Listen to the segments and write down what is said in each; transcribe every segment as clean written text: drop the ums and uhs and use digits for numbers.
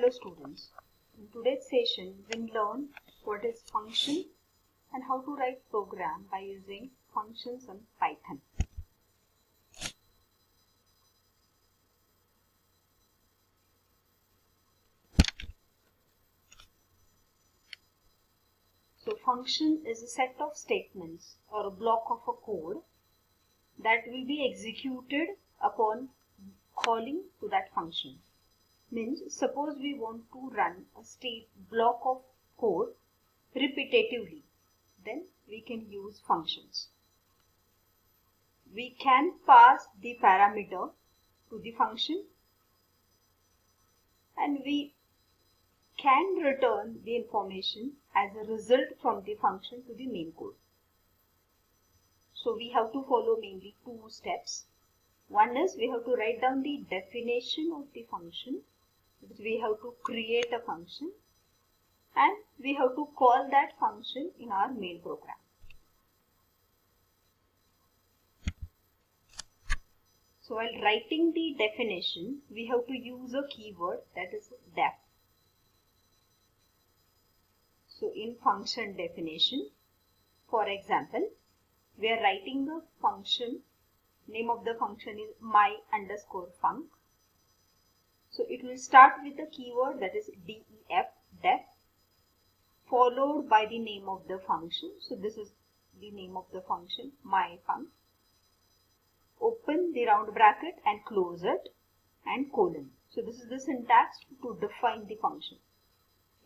Hello students, in today's session we'll learn what is function and how to write program by using functions in Python. So function is a set of statements or a block of a code that will be executed upon calling to that function. Means suppose we want to run a block of code repetitively, then we can use functions. We can pass the parameter to the function and we can return the information as a result from the function to the main code. So we have to follow mainly two steps. One is we have to write down the definition of the function. We have to create a function and we have to call that function in our main program. So while writing the definition, we have to use a keyword that is def. So in function definition, for example, we are writing the function, name of the function is my_func. So it will start with the keyword that is def, followed by the name of the function. So this is the name of the function, my_func. Open the round bracket and close it and colon. So this is the syntax to define the function.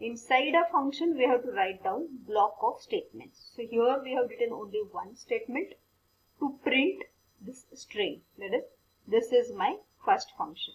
Inside a function we have to write down block of statements. So here we have written only one statement to print this string, that is, this is my first function.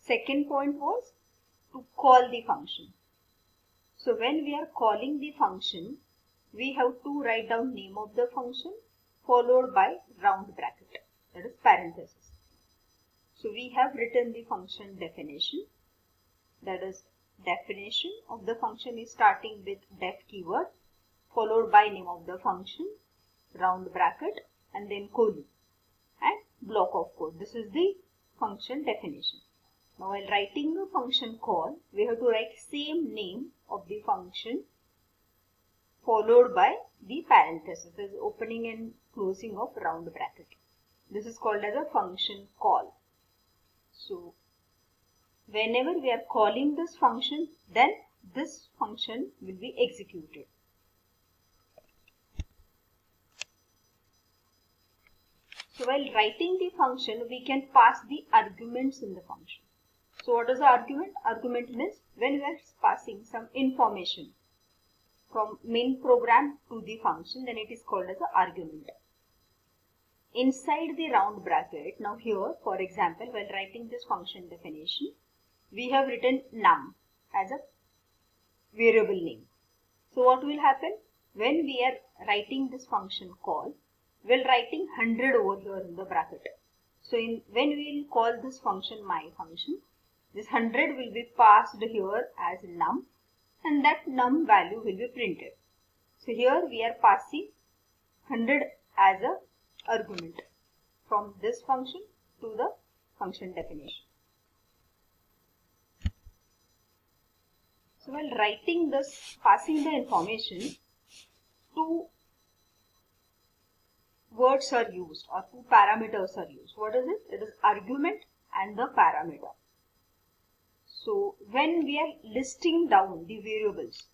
Second point was to call the function. So when we are calling the function, we have to write down name of the function followed by round bracket, that is parenthesis. So we have written the function definition, that is definition of the function is starting with def keyword followed by name of the function, round bracket and then colon and block of code. This is the function definition. Now while writing the function call, we have to write same name of the function followed by the parenthesis, that is opening and closing of round bracket. This is called as a function call. So whenever we are calling this function, then this function will be executed. So while writing the function, we can pass the arguments in the function. So what is the argument? Argument means when we are passing some information from main program to the function, then it is called as an argument. Inside the round bracket, now here for example, while writing this function definition, we have written num as a variable name. So what will happen? When we are writing this function call, we are writing 100 over here in the bracket. So when we will call this function my function, this 100 will be passed here as num and that num value will be printed. So here we are passing 100 as a argument from this function to the function definition. So while writing this, passing the information, two words are used or two parameters are used. What is it? It is argument and the parameter. So when we are listing down the variables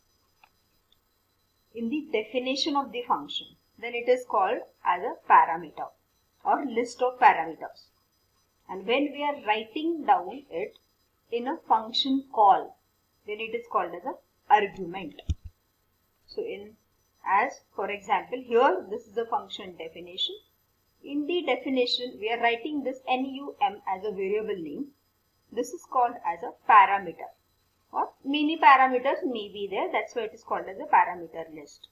in the definition of the function, then it is called as a parameter or list of parameters. And when we are writing down it in a function call, then it is called as an argument. So for example, here this is the function definition. In the definition, we are writing this num as a variable name. This is called as a parameter, or many parameters may be there. That's why it is called as a parameter list.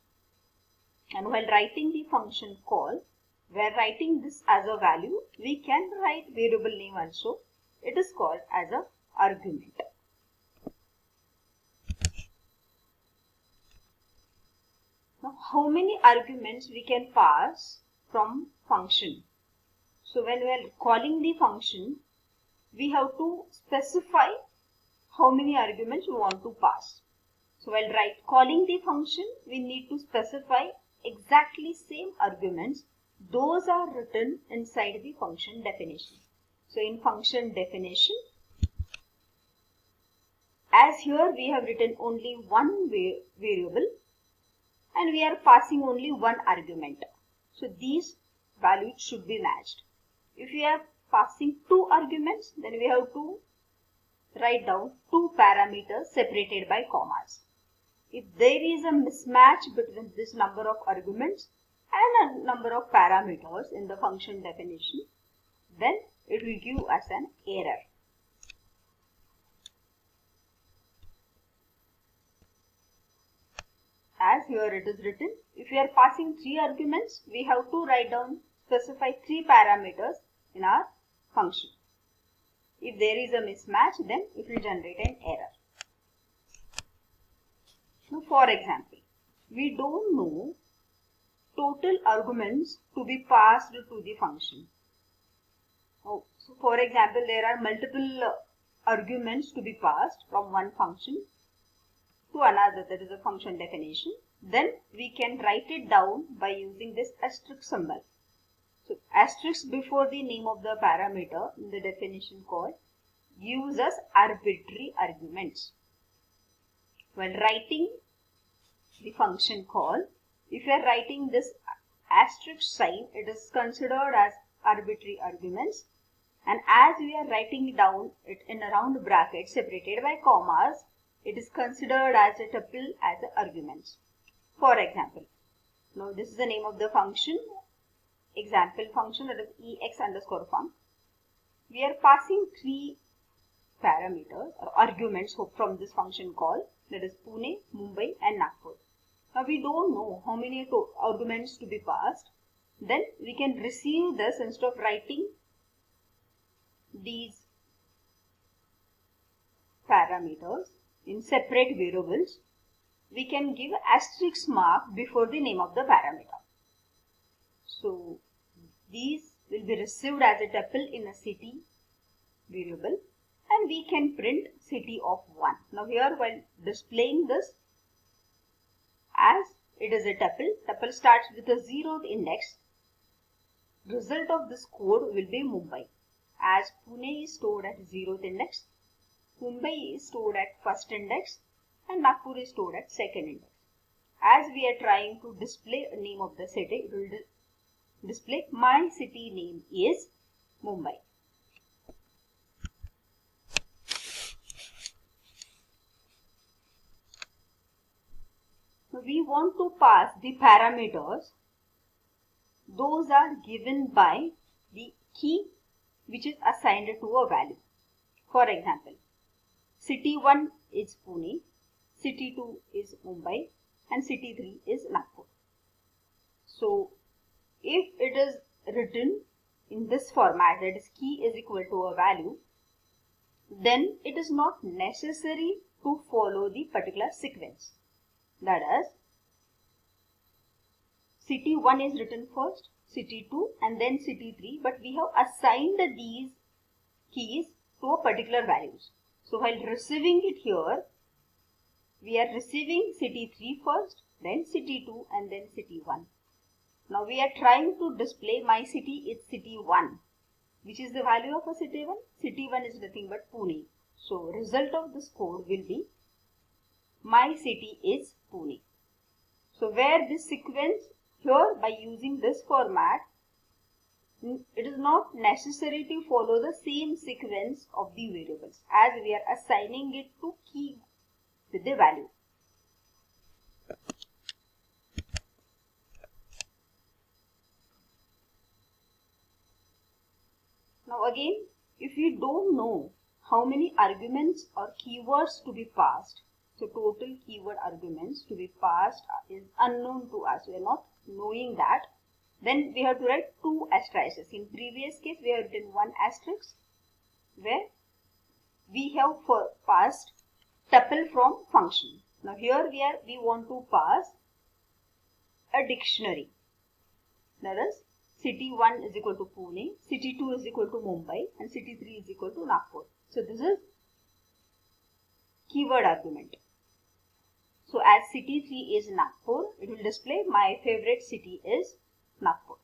And while writing the function call, we are writing this as a value. We can write variable name also. It is called as a argument. Now, how many arguments we can pass from function? So when we are calling the function, we have to specify how many arguments we want to pass. So while calling the function, we need to specify exactly same arguments. Those are written inside the function definition. So in function definition, as here we have written only one variable and we are passing only one argument. So these values should be matched. If we are passing two arguments, then we have to write down two parameters separated by commas. If there is a mismatch between this number of arguments and a number of parameters in the function definition, then it will give us an error. As here it is written, if we are passing three arguments, we have to write down, specify three parameters in our function. If there is a mismatch, then it will generate an error. Now, for example, we don't know total arguments to be passed to the function. So for example, there are multiple arguments to be passed from one function to another, that is a function definition. Then we can write it down by using this asterisk symbol. So asterisk before the name of the parameter in the definition call gives us arbitrary arguments. When writing the function call, if you are writing this asterisk sign, it is considered as arbitrary arguments, and as we are writing down it in a round bracket separated by commas, it is considered as a tuple as arguments. For example, now this is the name of the function, example function, that is ex underscore func. We are passing three parameters or arguments from this function call, that is Pune, Mumbai and Nagpur. Now we don't know how many arguments to be passed. Then we can receive this, instead of writing these parameters in separate variables, we can give asterisk mark before the name of the parameter. So these will be received as a tuple in a city variable, and we can print city of 1. Now here, while displaying this, as it is a tuple starts with a 0th index, result of this code will be Mumbai. As Pune is stored at 0th index, Mumbai is stored at 1st index, and Nagpur is stored at 2nd index. As we are trying to display a name of the city, it will display my city name is Mumbai. Now we want to pass the parameters. Those are given by the key which is assigned to a value. For example, city 1 is Pune, city 2 is Mumbai, and city 3 is Nagpur. So if it is written in this format, that is key is equal to a value, then it is not necessary to follow the particular sequence. That is, city 1 is written first, city 2 and then city 3, but we have assigned these keys to a particular values. So while receiving it here, we are receiving city 3 first, then city 2 and then city 1. Now we are trying to display my city is city 1. Which is the value of a city 1? City 1 is nothing but Pune. So result of this code will be my city is Pune. So where this sequence here, by using this format, it is not necessary to follow the same sequence of the variables, as we are assigning it to key with the value. Now again, if you don't know how many arguments or keywords to be passed, so total keyword arguments to be passed is unknown to us, we are not knowing that, then we have to write two asterisks. In previous case, we have written one asterisk where we have passed tuple from function. Now here we want to pass a dictionary, that is city 1 is equal to Pune, city 2 is equal to Mumbai, and city 3 is equal to Nagpur. So this is keyword argument. So as city 3 is Nagpur, it will display my favorite city is Nagpur.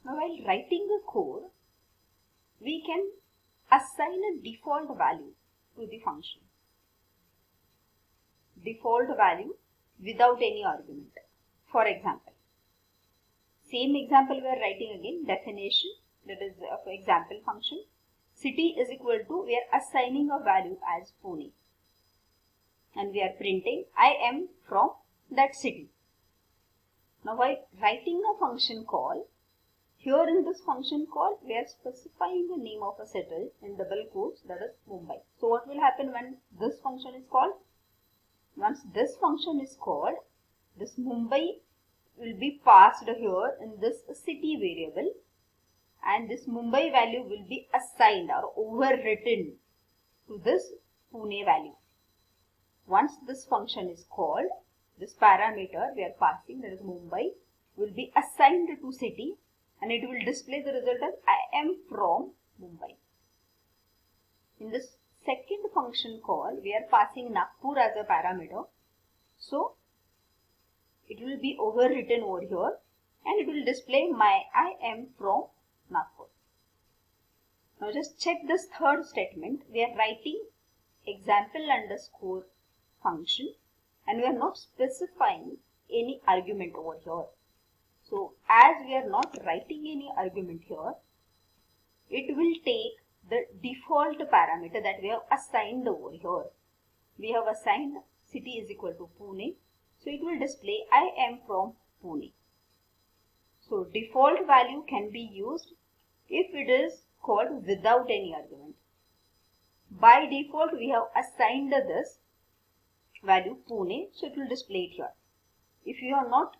Now while writing a code, we can assign a default value to the function. Default value without any argument. For example, same example we are writing again, definition, that is of example function. City is equal to, we are assigning a value as Pune. And we are printing, I am from that city. Now while writing a function call, here in this function call, we are specifying the name of a city in double quotes, that is Mumbai. So what will happen when this function is called? Once this function is called, this Mumbai will be passed here in this city variable, and this Mumbai value will be assigned or overwritten to this Pune value. Once this function is called, this parameter we are passing, that is Mumbai, will be assigned to city, and it will display the result as I am from Mumbai. In this second function call, we are passing Nagpur as a parameter. So it will be overwritten over here, and it will display my I am from Nagpur. Now just check this third statement. We are writing example underscore function, and we are not specifying any argument over here. So as we are not writing any argument here, it will take the default parameter that we have assigned over here. We have assigned city is equal to Pune, so it will display I am from Pune. So default value can be used if it is called without any argument. By default we have assigned this value Pune, so it will display it here. If you have not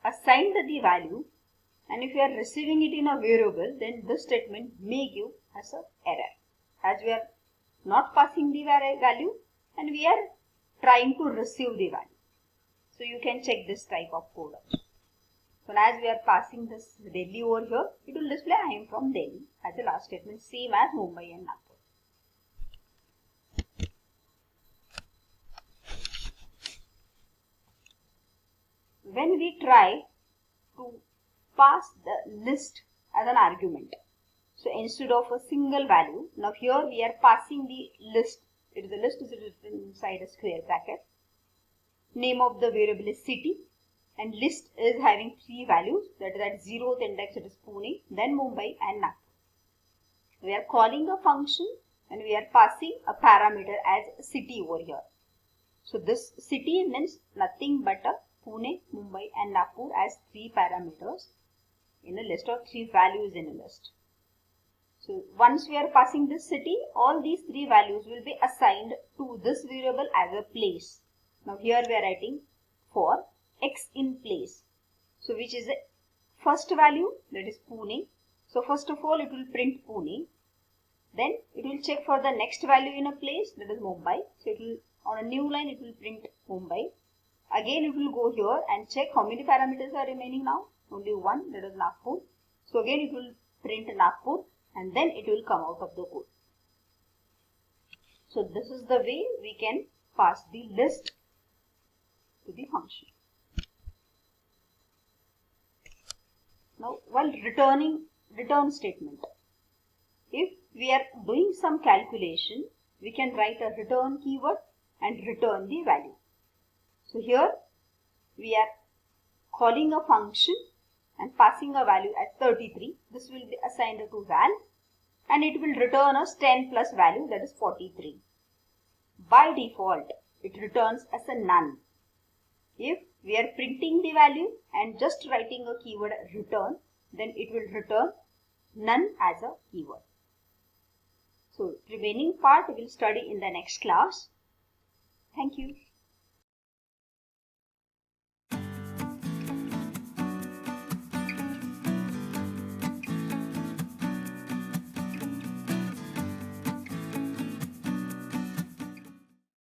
assigned the value, and if you are receiving it in a variable, then this statement may give us an error, as we are not passing the value and we are trying to receive the value. So you can check this type of code also. So as we are passing this Delhi over here, it will display I am from Delhi as the last statement, same as Mumbai and Nagpur. When we try to pass the list as an argument, so instead of a single value, now here we are passing the list. It is a list is written inside a square bracket. Name of the variable is city, and list is having three values, that is at 0th index it is Pune, then Mumbai and Nagpur. We are calling a function and we are passing a parameter as city over here. So this city means nothing but a Pune, Mumbai and Nagpur as three parameters in a list, or three values in a list. So once we are passing this city, all these three values will be assigned to this variable as a place. Now here we are writing for x in place. So which is the first value, that is Pune. So first of all it will print Pune. Then it will check for the next value in a place, that is Mumbai. So it will, on a new line it will print Mumbai. Again it will go here and check how many parameters are remaining now. Only one, that is Nagpur. So again it will print Nagpur, and then it will come out of the code. So this is the way we can pass the list to the function. Now while returning return statement, if we are doing some calculation, we can write a return keyword and return the value. So here we are calling a function and passing a value as 33. This will be assigned to val, and it will return us 10 plus value, that is 43. By default it returns as a none. If we are printing the value and just writing a keyword return, then it will return none as a keyword. So remaining part we will study in the next class. Thank you.